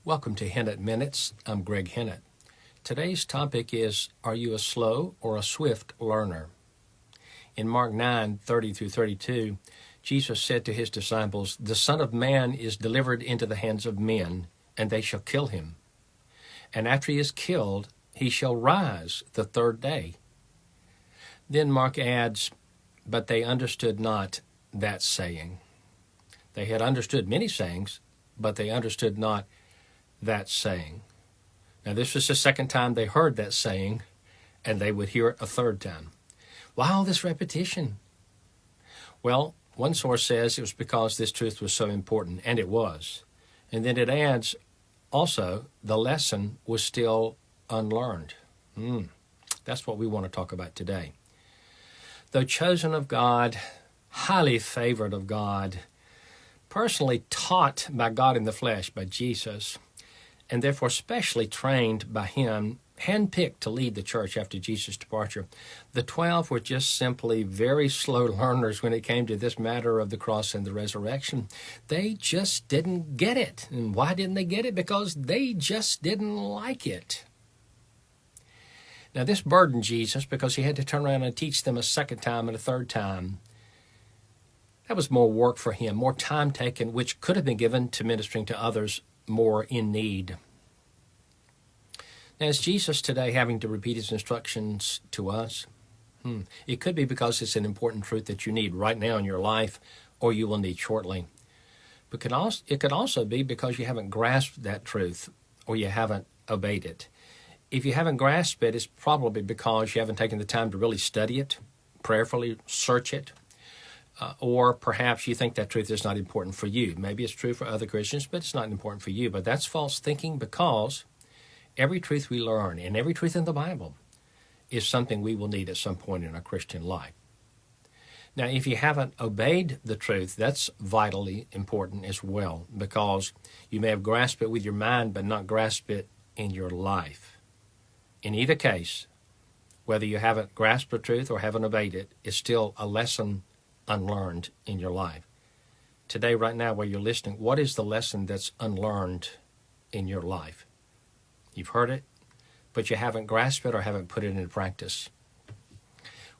Welcome to Hennett Minutes. I'm Greg Hennett. Today's topic is, are you a slow or a swift learner? In Mark 9:30-32, Jesus said to his disciples, "The Son of Man is delivered into the hands of men, and they shall kill him. And after he is killed, he shall rise the third day." Then Mark adds, "But they understood not that saying." They had understood many sayings, but they understood not that saying. Now, this was the second time they heard that saying, and they would hear it a third time. Why all this repetition? Well, one source says it was because this truth was so important, and it was. And then it adds, also, the lesson was still unlearned. That's what we want to talk about today. Though chosen of God, highly favored of God, personally taught by God in the flesh, by Jesus, and therefore specially trained by him, handpicked to lead the church after Jesus' departure, the 12 were just simply very slow learners when it came to this matter of the cross and the resurrection. They just didn't get it. And why didn't they get it? Because they just didn't like it. Now, this burdened Jesus because he had to turn around and teach them a second time and a third time. That was more work for him, more time taken, which could have been given to ministering to others more in need. Now, is Jesus today having to repeat his instructions to us? It could be because it's an important truth that you need right now in your life, or you will need shortly. But it could also be because you haven't grasped that truth, or you haven't obeyed it. If you haven't grasped it, it's probably because you haven't taken the time to really study it, prayerfully search it, or perhaps you think that truth is not important for you. Maybe it's true for other Christians, but it's not important for you. But that's false thinking, because every truth we learn and every truth in the Bible is something we will need at some point in our Christian life. Now, if you haven't obeyed the truth, that's vitally important as well, because you may have grasped it with your mind, but not grasped it in your life. In either case, whether you haven't grasped the truth or haven't obeyed it, it's still a lesson unlearned in your life. Today, right now, while you're listening, what is the lesson that's unlearned in your life? You've heard it, but you haven't grasped it or haven't put it into practice.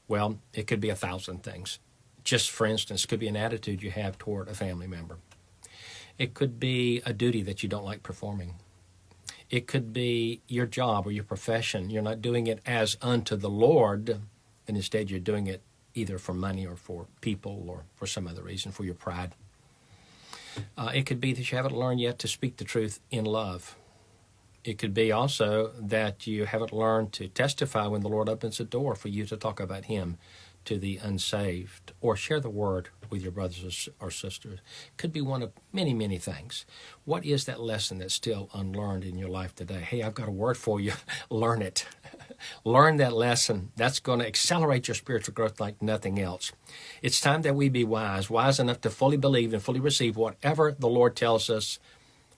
Well, it could be 1,000 things. Just for instance, it could be an attitude you have toward a family member. It could be a duty that you don't like performing. It could be your job or your profession. You're not doing it as unto the Lord, and instead you're doing it either for money or for people or for some other reason, for your pride. It could be that you haven't learned yet to speak the truth in love. It could be also that you haven't learned to testify when the Lord opens a door for you to talk about him to the unsaved, or share the word with your brothers or sisters. It could be one of many, many things. What is that lesson that's still unlearned in your life today? Hey, I've got a word for you. Learn it. Learn that lesson. That's going to accelerate your spiritual growth like nothing else. It's time that we be wise enough to fully believe and fully receive whatever the Lord tells us,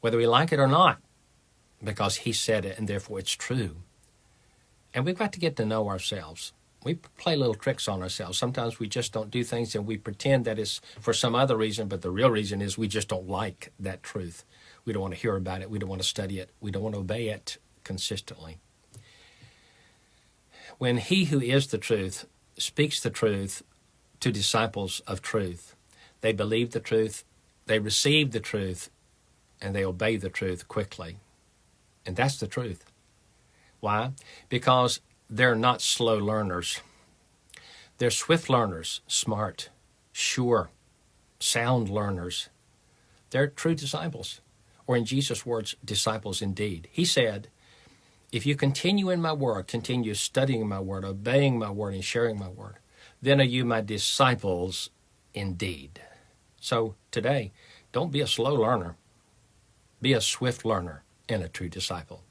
whether we like it or not, because he said it and therefore it's true. And we've got to get to know ourselves. We play little tricks on ourselves. Sometimes we just don't do things and we pretend that it's for some other reason, but the real reason is we just don't like that truth. We don't want to hear about it. We don't want to study it. We don't want to obey it consistently. When he who is the truth speaks the truth to disciples of truth, they believe the truth, they receive the truth, and they obey the truth quickly. And that's the truth. Why? Because they're not slow learners. They're swift learners, smart, sure, sound learners. They're true disciples, or in Jesus' words, disciples indeed. He said, if you continue in my word, continue studying my word, obeying my word, and sharing my word, then are you my disciples indeed. So today, don't be a slow learner. Be a swift learner and a true disciple.